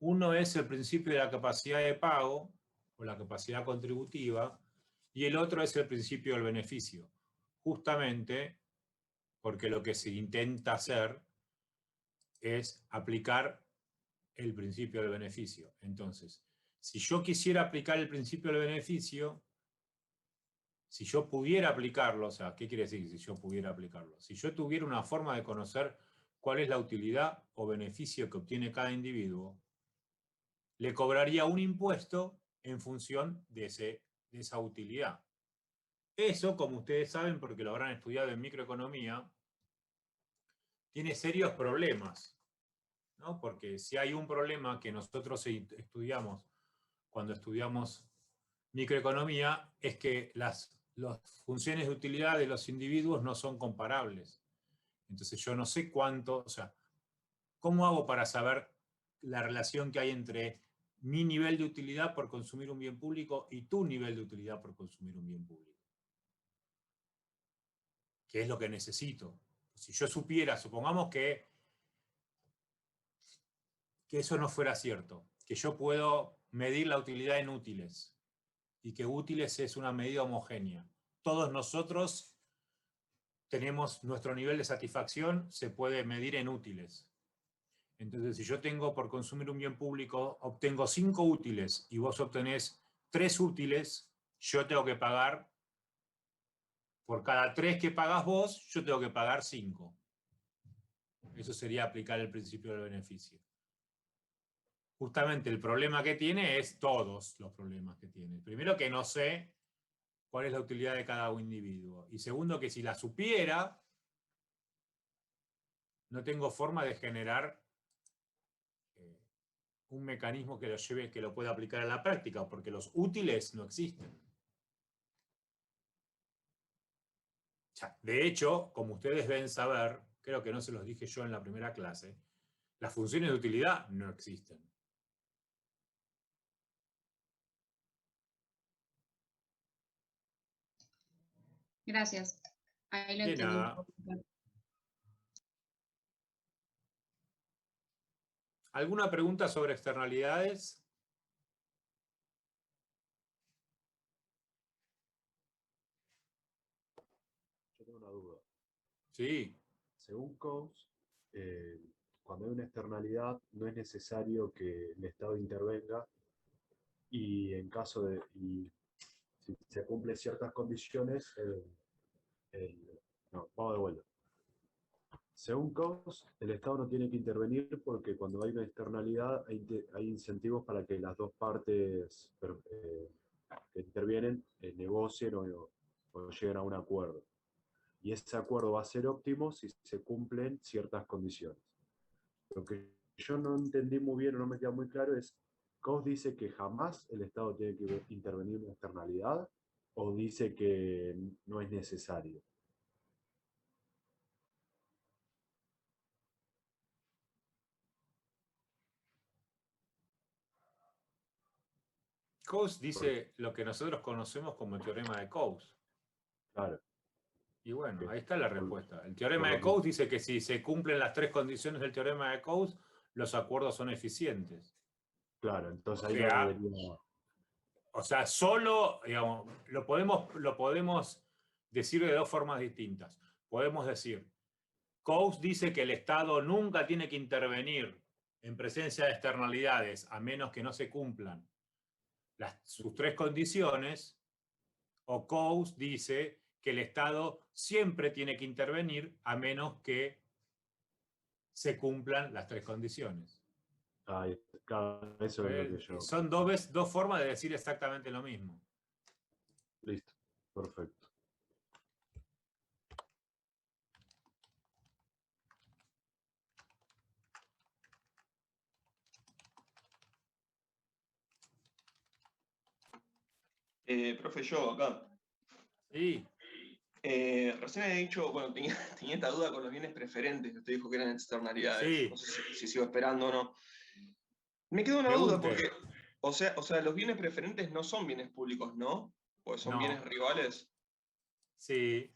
Uno es el principio de la capacidad de pago o la capacidad contributiva y el otro es el principio del beneficio. Justamente porque lo que se intenta hacer es aplicar el principio del beneficio. Entonces, si yo quisiera aplicar el principio del beneficio, si yo pudiera aplicarlo, o sea, ¿qué quiere decir si yo pudiera aplicarlo? Si yo tuviera una forma de conocer cuál es la utilidad o beneficio que obtiene cada individuo, le cobraría un impuesto en función de esa utilidad. Eso, como ustedes saben, porque lo habrán estudiado en microeconomía, tiene serios problemas, ¿no? Porque si hay un problema que nosotros estudiamos cuando estudiamos microeconomía, es que las funciones de utilidad de los individuos no son comparables. Entonces yo no sé cuánto, o sea, ¿cómo hago para saber la relación que hay entre mi nivel de utilidad por consumir un bien público y tu nivel de utilidad por consumir un bien público? ¿Qué es lo que necesito? Si yo supiera, supongamos que eso no fuera cierto, que yo puedo medir la utilidad en útiles y que útiles es una medida homogénea. Todos nosotros tenemos nuestro nivel de satisfacción, se puede medir en útiles. Entonces, si yo tengo por consumir un bien público, obtengo 5 útiles y vos obtenés 3 útiles, yo tengo que pagar, por cada 3 que pagás vos, yo tengo que pagar 5. Eso sería aplicar el principio del beneficio. Justamente el problema que tiene es todos los problemas que tiene. Primero, que no sé cuál es la utilidad de cada individuo. Y segundo, que si la supiera, no tengo forma de generar un mecanismo que lo lleve, que lo pueda aplicar a la práctica, porque los útiles no existen. De hecho, como ustedes deben saber, creo que no se los dije yo en la primera clase, las funciones de utilidad no existen. Gracias. Ahí lo De entendí un nada. poco. ¿Alguna pregunta sobre externalidades? Yo tengo una duda. Sí. Según Coase, cuando hay una externalidad no es necesario que el Estado intervenga y en caso de, y si se cumplen ciertas condiciones, no, vamos de vuelta. Según Coase, el Estado no tiene que intervenir porque cuando hay una externalidad hay incentivos para que las dos partes que intervienen negocien o lleguen a un acuerdo. Y ese acuerdo va a ser óptimo si se cumplen ciertas condiciones. Lo que yo no entendí muy bien o no me queda muy claro es, ¿Coase dice que jamás el Estado tiene que intervenir en una externalidad o dice que no es necesario? Coase Porque, dice lo que nosotros conocemos como el teorema de Coase. claro, Y bueno, que ahí está la por, respuesta. El por teorema lo de que, Coase dice que si se cumplen las 3 condiciones del teorema de Coase, los acuerdos son eficientes. claro, entonces O ahí no sea, debería... solo, digamos, lo podemos decir de dos formas distintas. Podemos decir, Coase dice que el Estado nunca tiene que intervenir en presencia de externalidades a menos que no se cumplan sus 3 condiciones, o Coase dice que el Estado siempre tiene que intervenir a menos que se cumplan las 3 condiciones. Claro, eso es lo que yo... Son dos formas de decir exactamente lo mismo. Listo, perfecto. Profe, yo acá. Sí. Recién había dicho, bueno, tenía esta duda con los bienes preferentes, que usted dijo que eran externalidades. Sí. No sé si sigo esperando o no. Me quedó una duda Pregunte. porque, o sea, los bienes preferentes no son bienes públicos, ¿no? Pues son No. bienes rivales. Sí.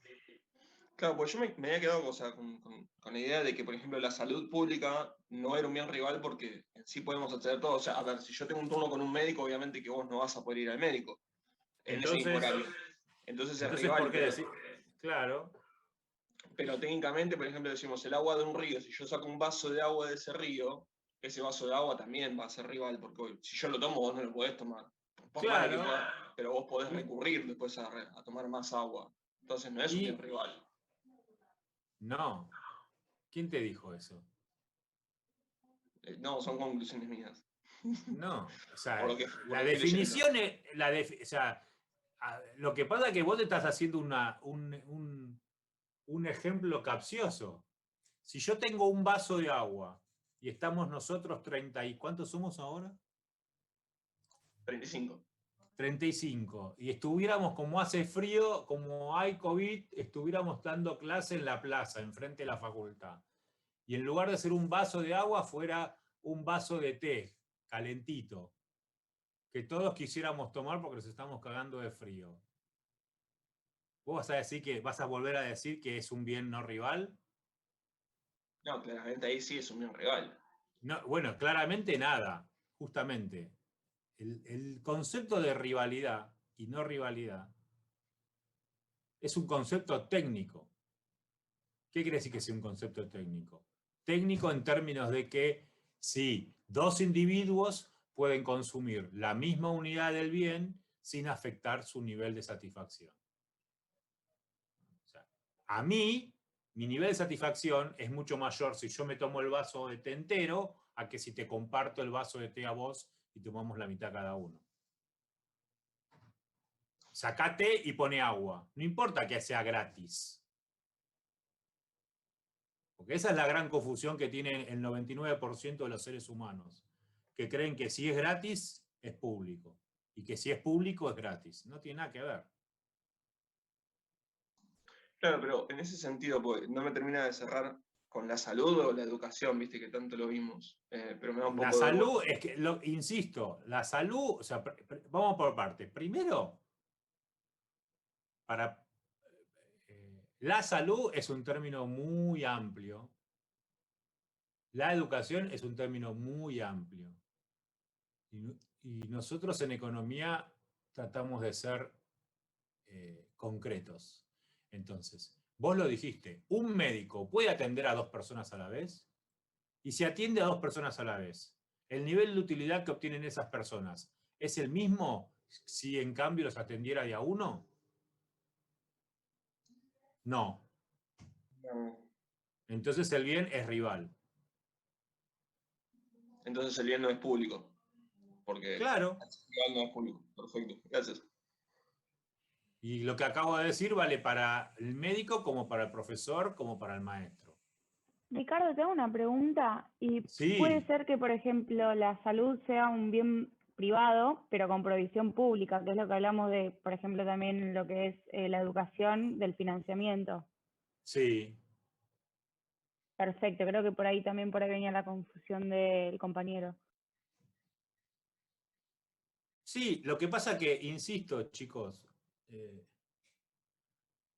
Claro, pues yo me había quedado, o sea, con la idea de que, por ejemplo, la salud pública no era un bien rival porque en sí podemos acceder todos. O sea, a ver, si yo tengo un turno con un médico, obviamente que vos no vas a poder ir al médico en ese mismo Entonces, horario. Entonces es entonces, rival, ¿por qué decir? Claro, pero técnicamente, por ejemplo, decimos el agua de un río, si yo saco un vaso de agua de ese río, ese vaso de agua también va a ser rival, porque si yo lo tomo, vos no lo podés tomar. Por más de que claro. puedas, pero vos podés recurrir después a tomar más agua. Entonces no es un bien Y rival. no, ¿quién te dijo eso? No, son conclusiones mías. No, o Por sea, lo la que estoy leyendo. definición es, o sea, lo que pasa es que vos te estás haciendo un ejemplo capcioso. Si yo tengo un vaso de agua y estamos nosotros 30 y ¿cuántos somos ahora? 35. 35. Y estuviéramos como hace frío, como hay COVID, estuviéramos dando clase en la plaza, enfrente de la facultad. Y en lugar de ser un vaso de agua, fuera un vaso de té, calentito, que todos quisiéramos tomar porque nos estamos cagando de frío. ¿Vos vas a decir que vas a volver a decir que es un bien no rival? No, claramente ahí sí es un bien rival. No, bueno, claramente nada, justamente. El concepto de rivalidad y no rivalidad es un concepto técnico. ¿Qué quiere decir que sea un concepto técnico? Técnico en términos de que si dos individuos pueden consumir la misma unidad del bien sin afectar su nivel de satisfacción. O sea, a mí, mi nivel de satisfacción es mucho mayor si yo me tomo el vaso de té entero a que si te comparto el vaso de té a vos y tomamos la mitad cada uno. Sacate y pone agua. No importa que sea gratis. Porque esa es la gran confusión que tiene el 99% de los seres humanos, que creen que si es gratis, es público. Y que si es público, es gratis. No tiene nada que ver. Claro, pero en ese sentido, pues, no me termina de cerrar con la salud o la educación, viste, que tanto lo vimos. Pero me da un La poco de vuelta. salud, es que, insisto, la salud, o sea, vamos por partes. Primero, para la salud es un término muy amplio. La educación es un término muy amplio. Y nosotros en economía tratamos de ser concretos. Entonces, vos lo dijiste, ¿un médico puede atender a dos personas a la vez? Y si atiende a dos personas a la vez, ¿el nivel de utilidad que obtienen esas personas es el mismo si en cambio los atendiera de a uno? No. No. Entonces el bien es rival. Entonces el bien no es público, porque Claro. el rival no es público. Perfecto, gracias. Y lo que acabo de decir vale para el médico como para el profesor, como para el maestro. Ricardo, te hago una pregunta. ¿Y puede Sí, ser que, por ejemplo, la salud sea un bien privado, pero con provisión pública, que es lo que hablamos de, por ejemplo, también en lo que es la educación del financiamiento? sí. Perfecto, creo que por ahí también por ahí venía la confusión del compañero. Sí, lo que pasa que, insisto, chicos,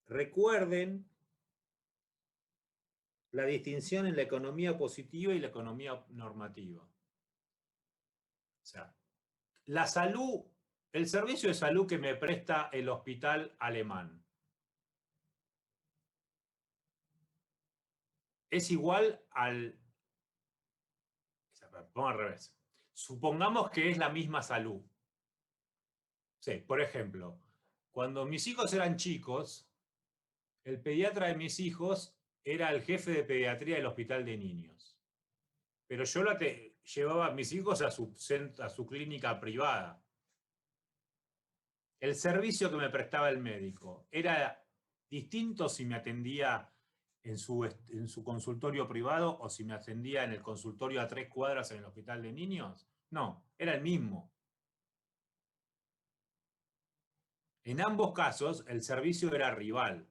recuerden la distinción en la economía positiva y la economía normativa. O sea, la salud, el servicio de salud que me presta el hospital alemán es igual al... Vamos al revés. Supongamos que es la misma salud. Sí, por ejemplo, cuando mis hijos eran chicos, el pediatra de mis hijos era el jefe de pediatría del hospital de niños. Pero yo llevaba a mis hijos a su clínica privada. El servicio que me prestaba el médico era distinto si me atendía en su consultorio privado o si me atendía en el consultorio a 3 cuadras en el hospital de niños. No, era el mismo. En ambos casos, el servicio era rival.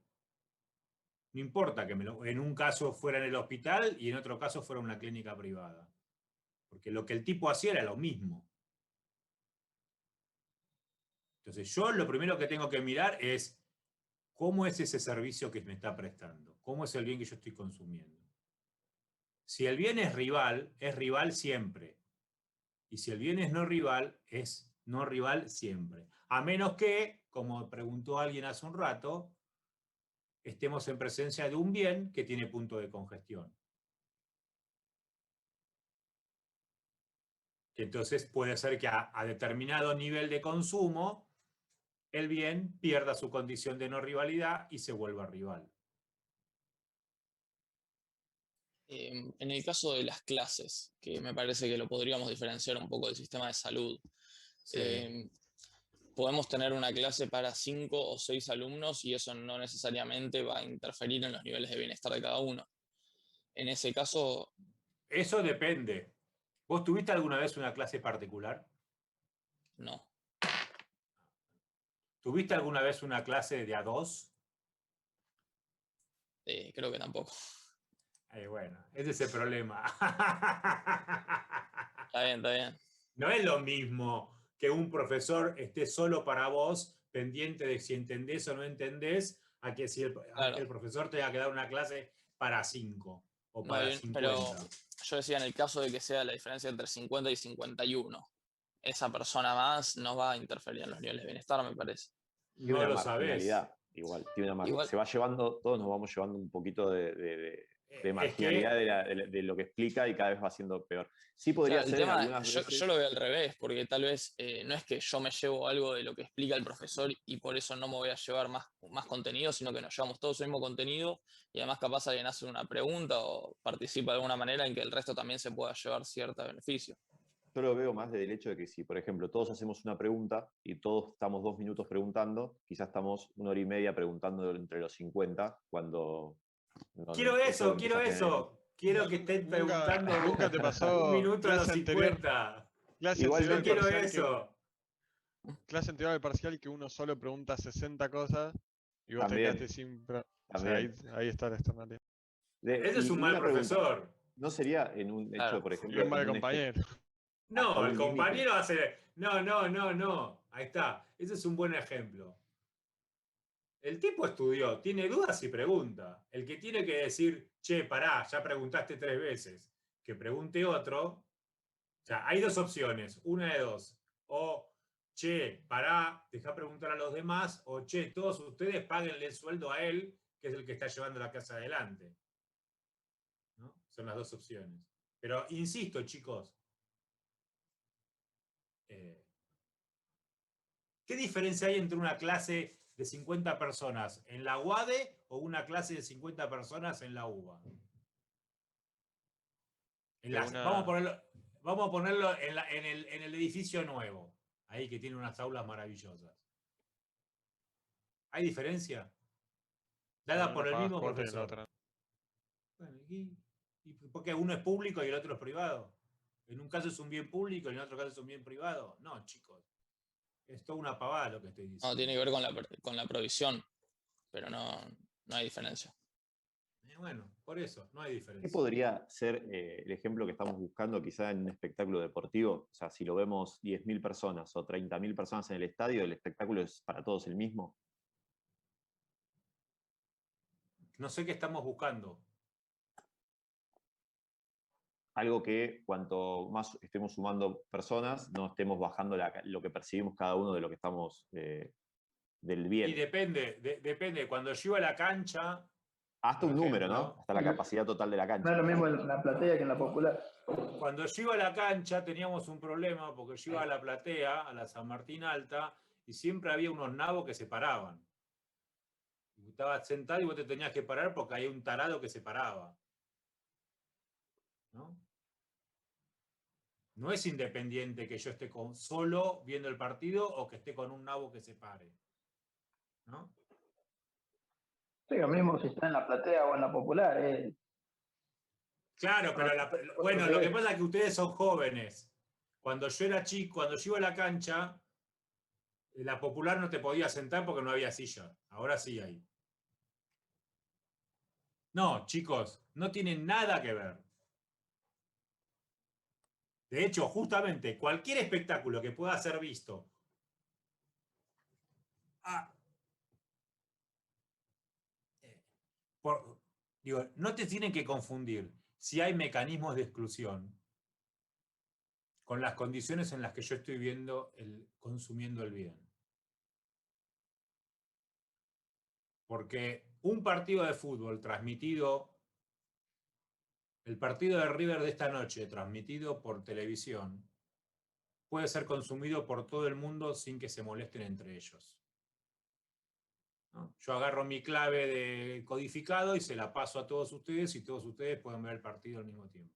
No importa que en un caso fuera en el hospital y en otro caso fuera una clínica privada. Porque lo que el tipo hacía era lo mismo. Entonces yo lo primero que tengo que mirar es ¿cómo es ese servicio que me está prestando? ¿Cómo es el bien que yo estoy consumiendo? Si el bien es rival siempre. Y si el bien es no rival siempre. A menos que, como preguntó alguien hace un rato, estemos en presencia de un bien que tiene punto de congestión. Entonces puede ser que a determinado nivel de consumo el bien pierda su condición de no rivalidad y se vuelva rival. En el caso de las clases, que me parece que lo podríamos diferenciar un poco del sistema de salud, Sí. podemos tener una clase para 5 o 6 alumnos y eso no necesariamente va a interferir en los niveles de bienestar de cada uno. En ese caso, Eso depende. ¿Vos tuviste alguna vez una clase particular? no. ¿Tuviste alguna vez una clase de A2? Creo que tampoco. Bueno, ese es el problema. Está bien, está bien. No es lo mismo que un profesor esté solo para vos, pendiente de si entendés o no entendés, a que si a que el profesor tenga que dar una clase para 5 o para No, 50. pero yo decía, en el caso de que sea la diferencia entre 50 y 51, esa persona más no va a interferir en los niveles de bienestar, me parece. No lo sabés. Igual, tiene una Igual. se va llevando, todos nos vamos llevando un poquito de Es marginalidad de lo que explica y cada vez va siendo peor. Sí podría Claro, el ser en tema, algunas veces. yo lo veo al revés, porque tal vez no es que yo me llevo algo de lo que explica el profesor y por eso no me voy a llevar más contenido, sino que nos llevamos todos el mismo contenido y además capaz alguien hace una pregunta o participa de alguna manera en que el resto también se pueda llevar cierto beneficio. Yo lo veo más del hecho de que si, por ejemplo, todos hacemos una pregunta y todos estamos 2 minutos preguntando, quizás estamos 1 hora y media preguntando entre los 50, cuando... Quiero eso. Quiero que estén preguntando Nunca te pasó un minuto a los clase anterior. 50. Clase Yo anterior al quiero parcial eso. clase anterior al parcial que uno solo pregunta 60 cosas y vos También, te quedaste sin... O sea, también. ahí está la externalidad. Ese es un mal profesor. ¿No sería en un hecho, Claro. por Y ejemplo... un mal en un compañero. No, hasta el un compañero hace... No. Ahí está. Ese es un buen ejemplo. El tipo estudió, tiene dudas y pregunta. El que tiene que decir, che, pará, ya preguntaste 3 veces, que pregunte otro. O sea, hay 2 opciones, una de 2. O, che, pará, deja preguntar a los demás. O, che, todos ustedes páguenle el sueldo a él, que es el que está llevando la casa adelante. ¿No? Son las 2 opciones. Pero, insisto, chicos, ¿qué diferencia hay entre una clase de 50 personas en la UADE o una clase de 50 personas en la UBA? Vamos a ponerlo en el edificio nuevo, ahí que tiene unas aulas maravillosas. ¿Hay diferencia? Dada por el mismo profesor. Bueno, ¿por qué uno es público y el otro es privado? ¿En un caso es un bien público y en otro caso es un bien privado? No, chicos. Es toda una pavada lo que estoy diciendo. No, tiene que ver con la provisión, pero no hay diferencia. Bueno, por eso, no hay diferencia. ¿Qué podría ser el ejemplo que estamos buscando quizá en un espectáculo deportivo? O sea, si lo vemos 10.000 personas o 30.000 personas en el estadio, ¿el espectáculo es para todos el mismo? No sé qué estamos buscando. Algo que cuanto más estemos sumando personas, no estemos bajando lo que percibimos cada uno de lo que estamos del bien. Y depende. Cuando yo iba a la cancha... Hasta un número, ¿no? Hasta la capacidad total de la cancha. No es lo mismo en la platea que en la popular. Cuando yo iba a la cancha teníamos un problema porque yo iba a la platea, a la San Martín Alta, y siempre había unos nabos que se paraban. Y estabas sentado y vos te tenías que parar porque había un tarado que se paraba. ¿No? No es independiente que yo esté solo viendo el partido o que esté con un nabo que se pare. ¿No? Sí, lo mismo si está en la platea o en la popular. Claro, pero bueno, lo que pasa es que ustedes son jóvenes. Cuando yo era chico, cuando yo iba a la cancha, la popular no te podía sentar porque no había silla. Ahora sí hay. No, chicos, no tienen nada que ver. De hecho, justamente cualquier espectáculo que pueda ser visto Digo, no te tienen que confundir si hay mecanismos de exclusión con las condiciones en las que yo estoy consumiendo el bien. Porque un partido de fútbol transmitido, el partido de River de esta noche, transmitido por televisión, puede ser consumido por todo el mundo sin que se molesten entre ellos, ¿no? Yo agarro mi clave de codificado y se la paso a todos ustedes y todos ustedes pueden ver el partido al mismo tiempo,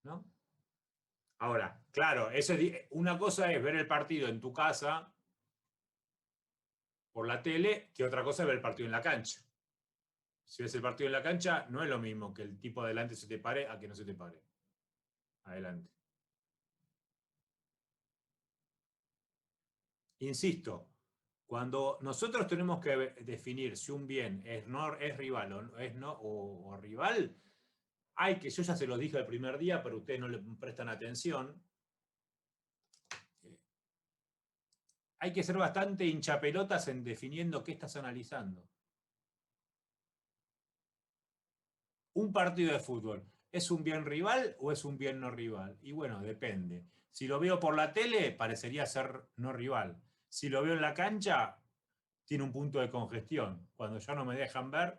¿no? Ahora, claro, una cosa es ver el partido en tu casa por la tele, que otra cosa es ver el partido en la cancha. Si ves el partido en la cancha, no es lo mismo que el tipo adelante se te pare a que no se te pare. Adelante. Insisto, cuando nosotros tenemos que definir si un bien es rival o rival, yo ya se los dije el primer día, pero ustedes no le prestan atención. Hay que ser bastante hinchapelotas en definiendo qué estás analizando. Un partido de fútbol, ¿es un bien rival o es un bien no rival? Y bueno, depende. Si lo veo por la tele, parecería ser no rival. Si lo veo en la cancha, tiene un punto de congestión. Cuando ya no me dejan ver,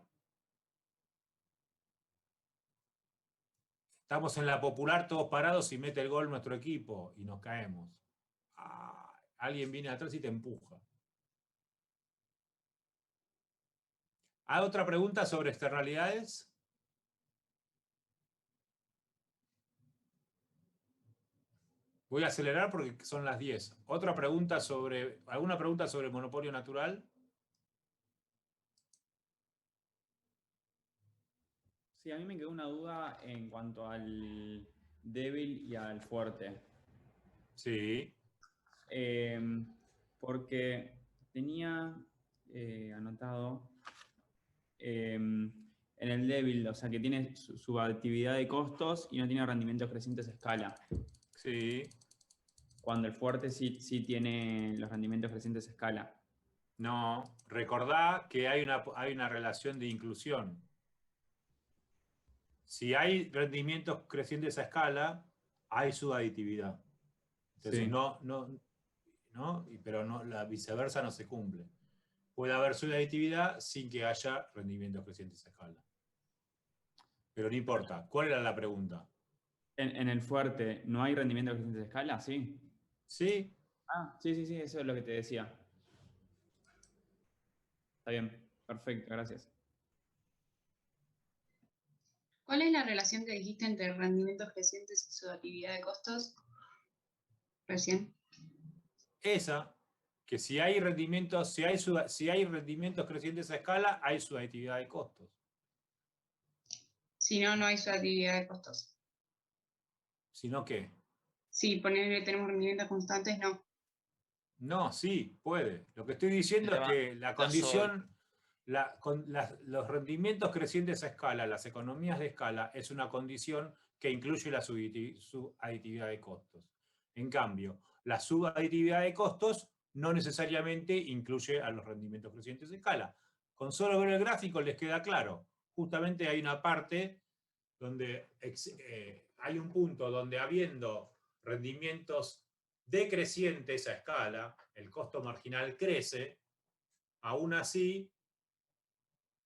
estamos en la popular todos parados y mete el gol nuestro equipo y nos caemos. Alguien viene atrás y te empuja. ¿Hay otra pregunta sobre externalidades? Voy a acelerar porque son las 10. ¿Alguna pregunta sobre el monopolio natural? Sí, a mí me quedó una duda en cuanto al débil y al fuerte. Sí. Porque tenía anotado en el débil, o sea, que tiene su actividad de costos y no tiene rendimientos crecientes a escala. Sí. Cuando el fuerte sí tiene los rendimientos crecientes a escala. No, recordá que hay una relación de inclusión. Si hay rendimientos crecientes a escala, hay subaditividad. Entonces, Sí. pero la viceversa no se cumple. Puede haber subaditividad sin que haya rendimientos crecientes a escala. Pero no importa. ¿Cuál era la pregunta? En el fuerte, ¿no hay rendimientos crecientes a escala? Sí. Sí. Sí, eso es lo que te decía. Está bien, perfecto, gracias. ¿Cuál es la relación que dijiste entre rendimientos crecientes y su actividad de costos? Recién. Esa, que si hay rendimientos crecientes a escala, hay subaditividad de costos. Si no, no hay su actividad de costos. ¿Si no qué? Sí, ponerle tenemos rendimientos constantes, no. No, sí, puede. Lo que estoy diciendo es que la condición, los rendimientos crecientes a escala, las economías de escala, es una condición que incluye la subaditividad de costos. En cambio, la subaditividad de costos no necesariamente incluye a los rendimientos crecientes a escala. Con solo ver el gráfico les queda claro. Justamente hay una parte donde hay un punto donde habiendo rendimientos decrecientes a escala, el costo marginal crece, aún así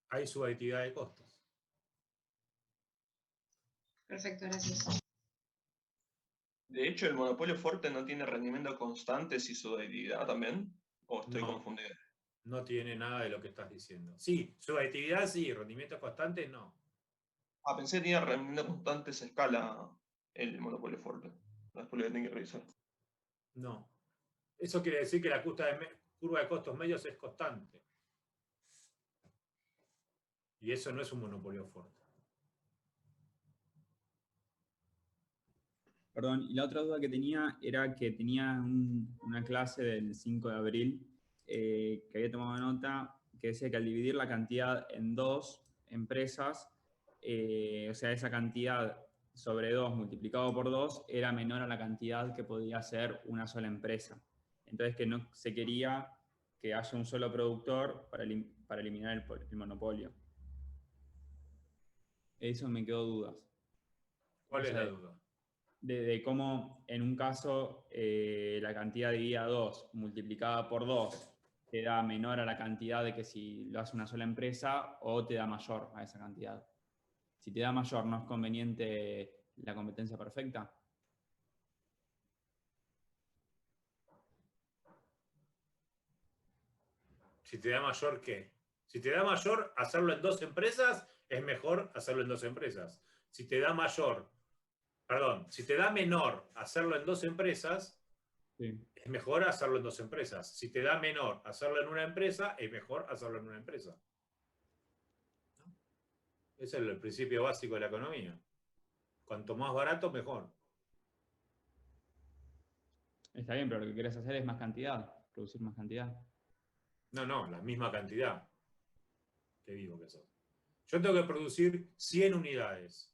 hay subaditividad de costos. Perfecto, gracias. De hecho, el monopolio fuerte no tiene rendimiento constante y subaditividad también. ¿O estoy confundido? No tiene nada de lo que estás diciendo. Sí, subaditividad sí, rendimientos constantes no. Pensé que tenía rendimiento constante a escala el monopolio fuerte. Después lo tengo que revisar. No. Eso quiere decir que la curva de costos medios es constante. Y eso no es un monopolio fuerte. Perdón, y la otra duda que tenía era que tenía una clase del 5 de abril que había tomado nota que decía que al dividir la cantidad en 2 empresas, o sea, esa cantidad sobre 2 multiplicado por 2 era menor a la cantidad que podía ser una sola empresa. Entonces que no se quería que haya un solo productor para eliminar el monopolio. Eso me quedó dudas. ¿Cuál O es sea, la duda? de cómo en un caso la cantidad dividida 2 multiplicada por 2 te da menor a la cantidad de que si lo hace una sola empresa, o te da mayor a esa cantidad. Si te da mayor, ¿no es conveniente la competencia perfecta? Si te da mayor, ¿qué? Si te da mayor hacerlo en 2 empresas, es mejor hacerlo en 2 empresas. Si te da mayor, perdón, si te da menor hacerlo en 2 empresas, Sí. es mejor hacerlo en 2 empresas. Si te da menor hacerlo en una empresa, es mejor hacerlo en una empresa. Ese es el principio básico de la economía. Cuanto más barato, mejor. Está bien, pero lo que querés hacer es más cantidad, producir más cantidad. No, la misma cantidad. Qué vivo que sos. Yo tengo que producir 100 unidades.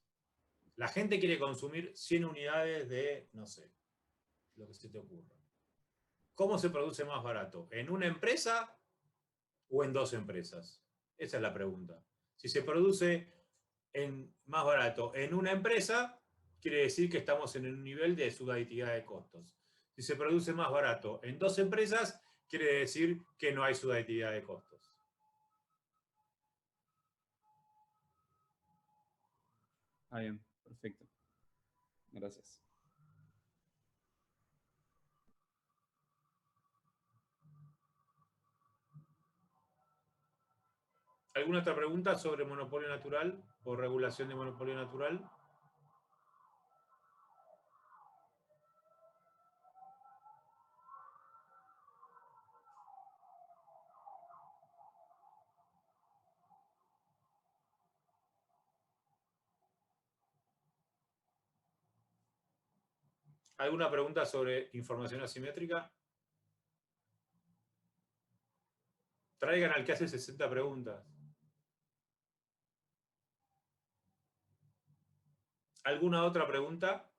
La gente quiere consumir 100 unidades de, no sé, lo que se te ocurra. ¿Cómo se produce más barato? ¿En una empresa o en 2 empresas? Esa es la pregunta. Si se produce más barato en una empresa, quiere decir que estamos en un nivel de subaditividad de costos. Si se produce más barato en 2 empresas, quiere decir que no hay subaditividad de costos. Ah, bien, perfecto. Gracias. ¿Alguna otra pregunta sobre monopolio natural o regulación de monopolio natural? ¿Alguna pregunta sobre información asimétrica? Traigan al que hace 60 preguntas. ¿Alguna otra pregunta?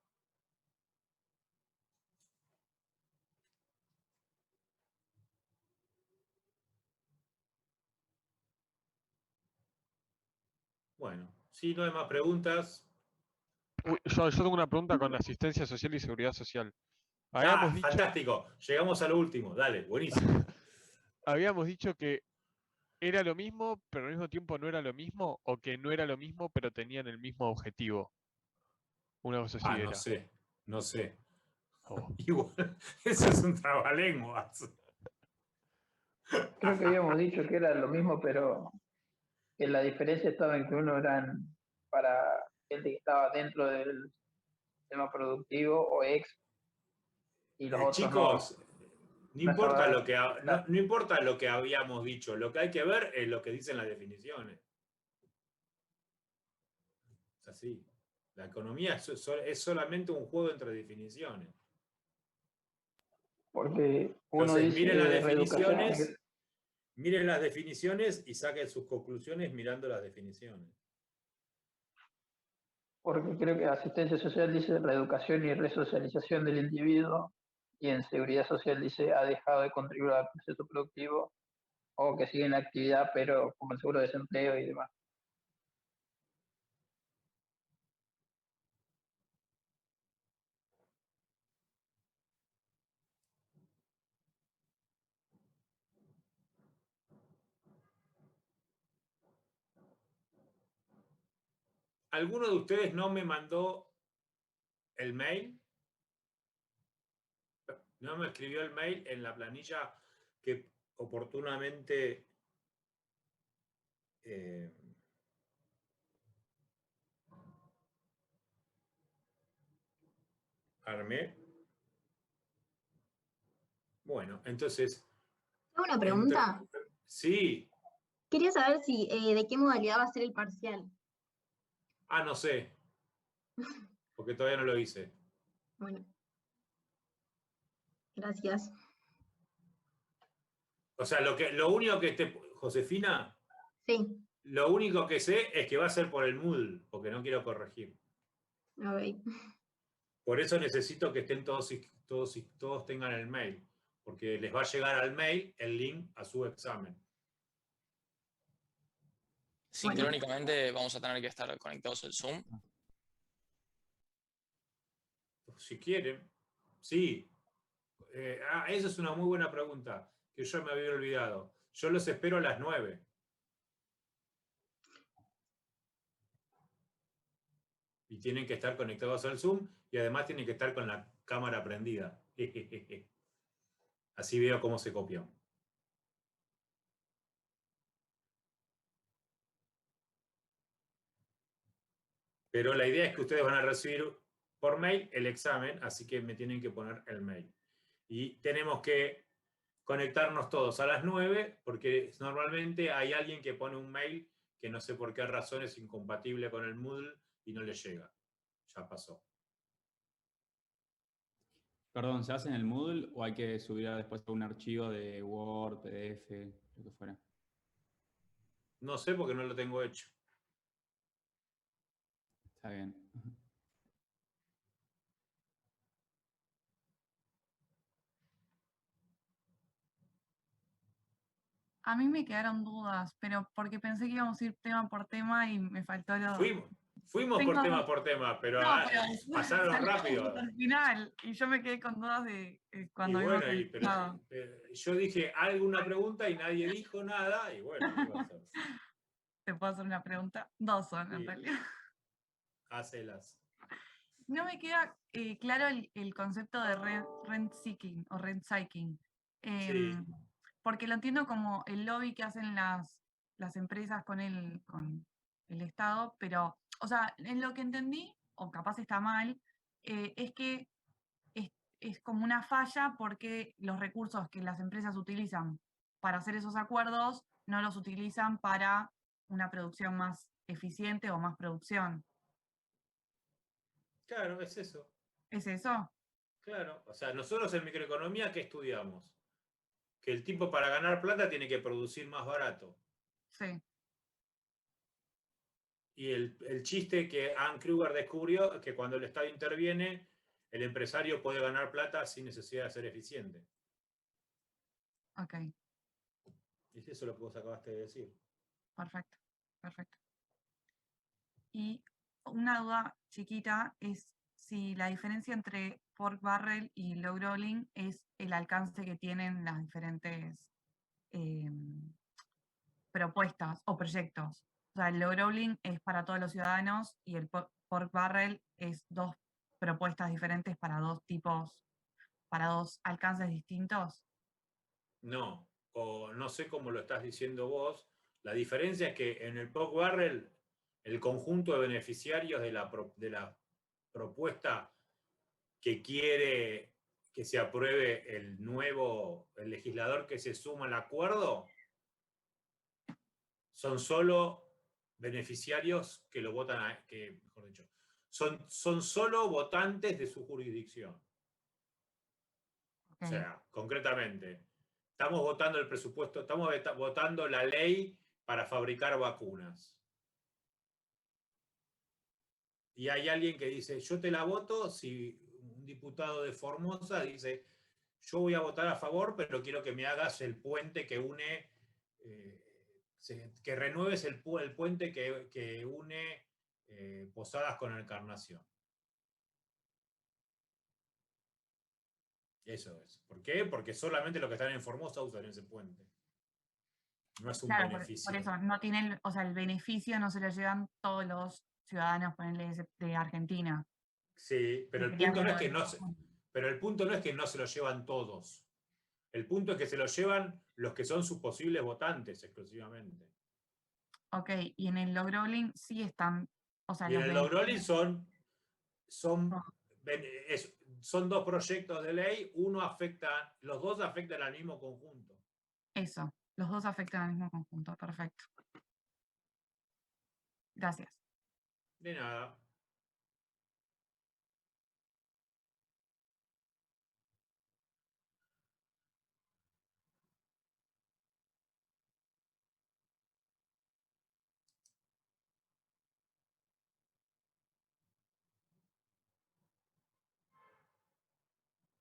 Bueno, si no hay más preguntas. Uy, yo tengo una pregunta con asistencia social y seguridad social. Habíamos dicho, Fantástico. Llegamos a lo último. Dale, buenísimo. habíamos dicho que era lo mismo, pero al mismo tiempo no era lo mismo, o que no era lo mismo, pero tenían el mismo objetivo. Una cosa así No era. sé, no sé. Oh. Igual, eso es un trabalenguas. Creo que habíamos dicho que era lo mismo, pero que la diferencia estaba en que uno eran para gente que estaba dentro del sistema productivo o ex, y los otros Chicos, no no importa estaban. lo que no importa lo que habíamos dicho, lo que hay que ver es lo que dicen las definiciones. Es así. La economía es solamente un juego entre definiciones. Porque uno Entonces, dice reeducación. miren las definiciones y saquen sus conclusiones mirando las definiciones. Porque creo que asistencia social dice reeducación y resocialización del individuo, y en seguridad social dice ha dejado de contribuir al proceso productivo, o que sigue en la actividad, pero como el seguro de desempleo y demás. ¿Alguno de ustedes no me mandó el mail? ¿No me escribió el mail en la planilla que oportunamente armé? Bueno, entonces... Tengo una pregunta. Sí. Quería saber si de qué modalidad va a ser el parcial. No sé. Porque todavía no lo hice. Bueno. Gracias. O sea, lo único que Josefina, Sí. lo único que sé es que va a ser por el Moodle, porque no quiero corregir. Ok. Por eso necesito que estén todos tengan el mail. porque les va a llegar al mail el link a su examen. Sincrónicamente vamos a tener que estar conectados al Zoom. Si quieren, sí. Esa es una muy buena pregunta, que yo me había olvidado. Yo los espero a las 9. Y tienen que estar conectados al Zoom y además tienen que estar con la cámara prendida. Así veo cómo se copian. Pero la idea es que ustedes van a recibir por mail el examen, así que me tienen que poner el mail. Y tenemos que conectarnos todos a las 9, porque normalmente hay alguien que pone un mail que no sé por qué razón es incompatible con el Moodle y no le llega. Ya pasó. Perdón, ¿se hace en el Moodle o hay que subir después a un archivo de Word, PDF, lo que fuera? No sé porque no lo tengo hecho. Está bien. A mí me quedaron dudas, pero porque pensé que íbamos a ir tema por tema y me faltó lo... Fuimos por tema, pero, No, pero pasaron saltamos rápido. al final y yo me quedé con dudas de cuando Y íbamos bueno, yo dije alguna pregunta y nadie dijo nada, y bueno, ¿qué va a hacer? ¿Te puedo hacer una pregunta? Dos son en Sí. realidad. Hácelas. No me queda claro el concepto de rent seeking o rent seeking. Sí. Porque lo entiendo como el lobby que hacen las empresas con el Estado, pero, o sea, en lo que entendí, o capaz está mal, es que es como una falla porque los recursos que las empresas utilizan para hacer esos acuerdos no los utilizan para una producción más eficiente o más producción. Claro, es eso. ¿Es eso? Claro, o sea, nosotros en microeconomía, ¿qué estudiamos? Que el tipo para ganar plata tiene que producir más barato. Sí. Y el chiste que Ann Kruger descubrió es que cuando el Estado interviene, el empresario puede ganar plata sin necesidad de ser eficiente. Ok, Es eso lo que vos acabaste de decir. perfecto, perfecto. Y una duda chiquita es si la diferencia entre pork barrel y log rolling es el alcance que tienen las diferentes propuestas o proyectos. O sea, el log rolling es para todos los ciudadanos y el pork barrel es dos propuestas diferentes para dos tipos, para dos alcances distintos. No, o no sé cómo lo estás diciendo vos. La diferencia es que en el Pork Barrel, el conjunto de beneficiarios de la propuesta que quiere que se apruebe el legislador que se suma al acuerdo, son solo beneficiarios que lo votan, mejor dicho, son solo votantes de su jurisdicción. Okay. O sea, concretamente, estamos votando el presupuesto, estamos votando la ley para fabricar vacunas. Y hay alguien que dice, yo te la voto, si un diputado de Formosa dice, yo voy a votar a favor, pero quiero que me hagas el puente que une, que renueves el puente que une Posadas con Encarnación. Eso es. ¿Por qué? Porque solamente los que están en Formosa usan ese puente. No es un beneficio. Por eso, no tienen, o sea, el beneficio no se lo llevan todos los ciudadanos, ponele, de Argentina. Sí, pero el punto no es que pero el punto no es que no se lo llevan todos. El punto es que se lo llevan los que son sus posibles votantes exclusivamente. Ok, y en el log rolling sí están, o sea, y en el log rolling son dos proyectos de ley, los dos afectan al mismo conjunto. Eso, los dos afectan al mismo conjunto, perfecto. Gracias. De nada.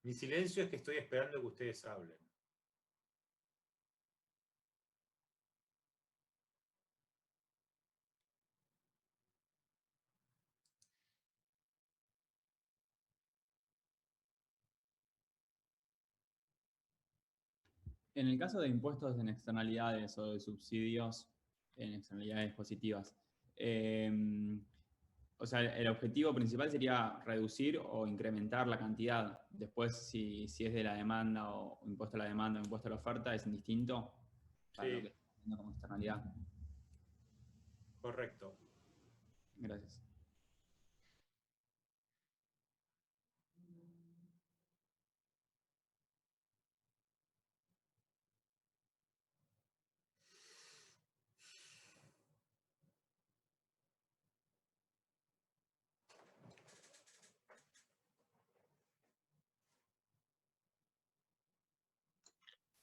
Mi silencio es que estoy esperando que ustedes hablen. En el caso de impuestos en externalidades o de subsidios en externalidades positivas, o sea, el objetivo principal sería reducir o incrementar la cantidad. Después, si es de la demanda o impuesto a la demanda o impuesto a la oferta, es indistinto para lo que Sí, está haciendo como externalidad. correcto. Gracias.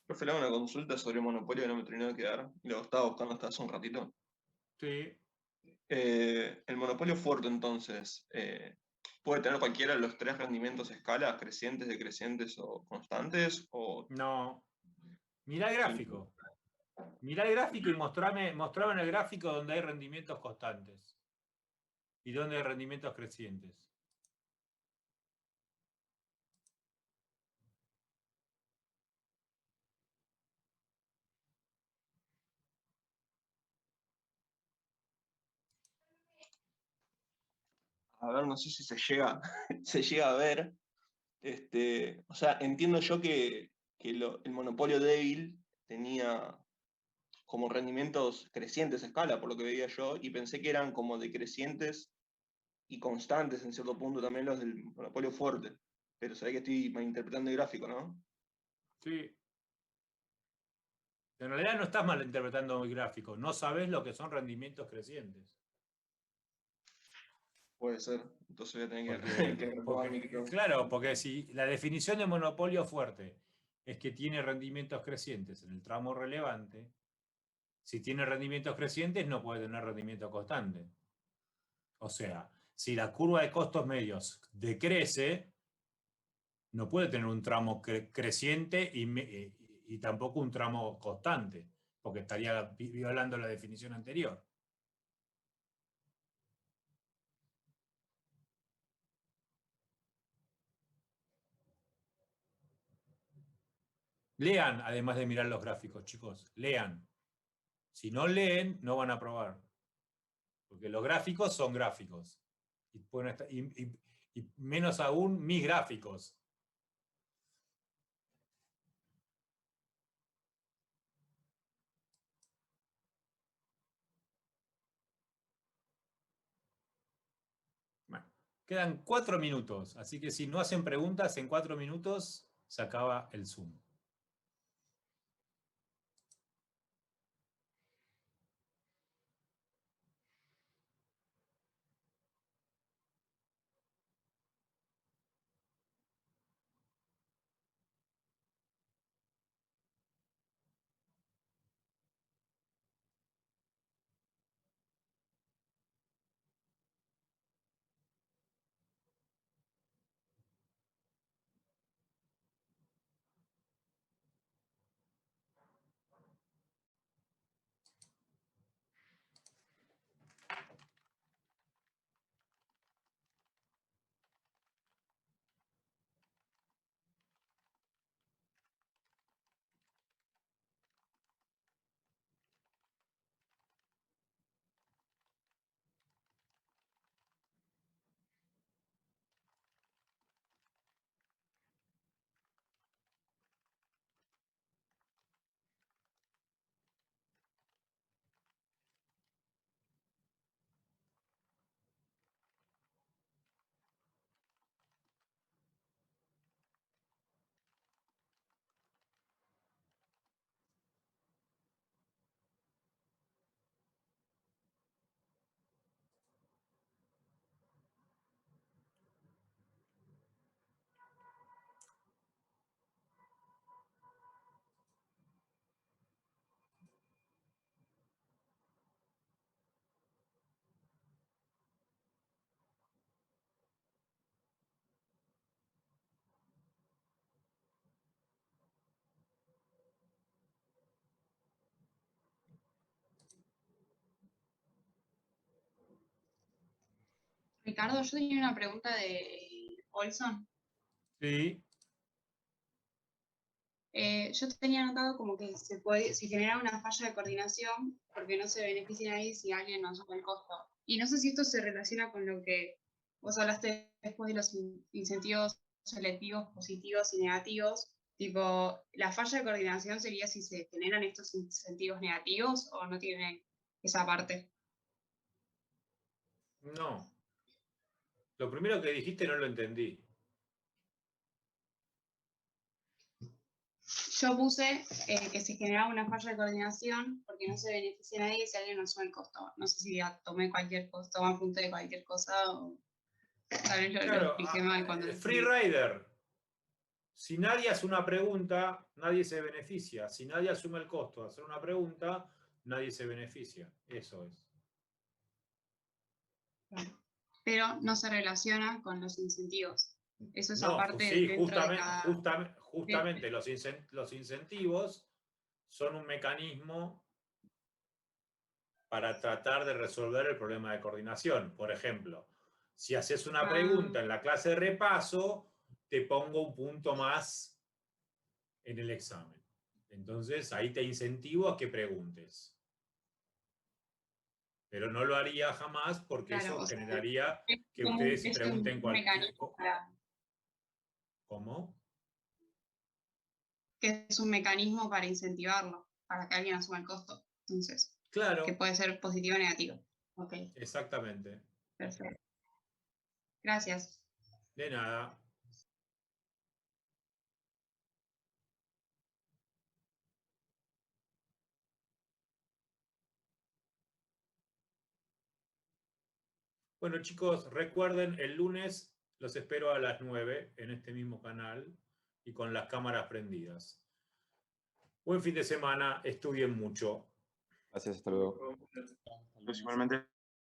Profe, le hago una consulta sobre monopolio que no me terminó de quedar, y lo estaba buscando hasta hace un ratito. Sí, El monopolio fuerte, entonces, ¿puede tener cualquiera de los tres rendimientos escalas, crecientes, decrecientes o constantes? O no. Mirá el gráfico. Mirá el gráfico y mostrame en el gráfico donde hay rendimientos constantes y donde hay rendimientos crecientes. a ver, no sé si se llega, se llega a ver. O sea, entiendo yo que el monopolio débil tenía como rendimientos crecientes a escala, por lo que veía yo, y pensé que eran como decrecientes y constantes en cierto punto también los del monopolio fuerte. Pero sabés que estoy malinterpretando el gráfico, ¿no? Sí. En realidad no estás malinterpretando el gráfico, no sabes lo que son rendimientos crecientes. Puede ser. Entonces voy a tener Porque, que retomar mi claro, porque si la definición de monopolio fuerte es que tiene rendimientos crecientes en el tramo relevante, si tiene rendimientos crecientes no puede tener rendimiento constante. O sea, si la curva de costos medios decrece, no puede tener un tramo creciente y tampoco un tramo constante, porque estaría violando la definición anterior. Lean, además de mirar los gráficos, chicos, lean. Si no leen, no van a probar. Porque los gráficos son gráficos. Y menos aún mis gráficos. Bueno, quedan 4 minutos, así que si no hacen preguntas en 4 minutos, se acaba el Zoom. Ricardo, yo tenía una pregunta de Olson. Sí. Yo tenía anotado como que se genera una falla de coordinación porque no se beneficia a nadie si alguien no asume el costo. Y no sé si esto se relaciona con lo que vos hablaste después de los incentivos selectivos positivos y negativos. Tipo, ¿la falla de coordinación sería si se generan estos incentivos negativos o no tiene esa parte? No. Lo primero que dijiste no lo entendí. Yo puse que se generaba una falla de coordinación porque no se beneficia a nadie si alguien no asume el costo. No sé si tomé cualquier costo, apunte de cualquier cosa o tal vez lo expliqué mal cuando lo Free escribí. rider. Si nadie hace una pregunta, nadie se beneficia. Si nadie asume el costo de hacer una pregunta, nadie se beneficia. Eso es. Pero no se relaciona con los incentivos. Eso es No, aparte sí, dentro de cada... justamente los incentivos son un mecanismo para tratar de resolver el problema de coordinación. Por ejemplo, si haces una pregunta en la clase de repaso, te pongo un punto más en el examen. Entonces, ahí te incentivo a que preguntes. Pero no lo haría jamás porque Claro, eso generaría que es ustedes un pregunten cualquier mecanismo cosa. ¿Cómo? Que es un mecanismo para incentivarlo, para que alguien asuma el costo. Entonces, claro. Que puede ser positivo o negativo. Ok. Exactamente. Perfecto. Gracias. De nada. Bueno, chicos, recuerden, el lunes los espero a las 9 en este mismo canal y con las cámaras prendidas. Buen fin de semana, estudien mucho. Gracias, hasta luego. Principalmente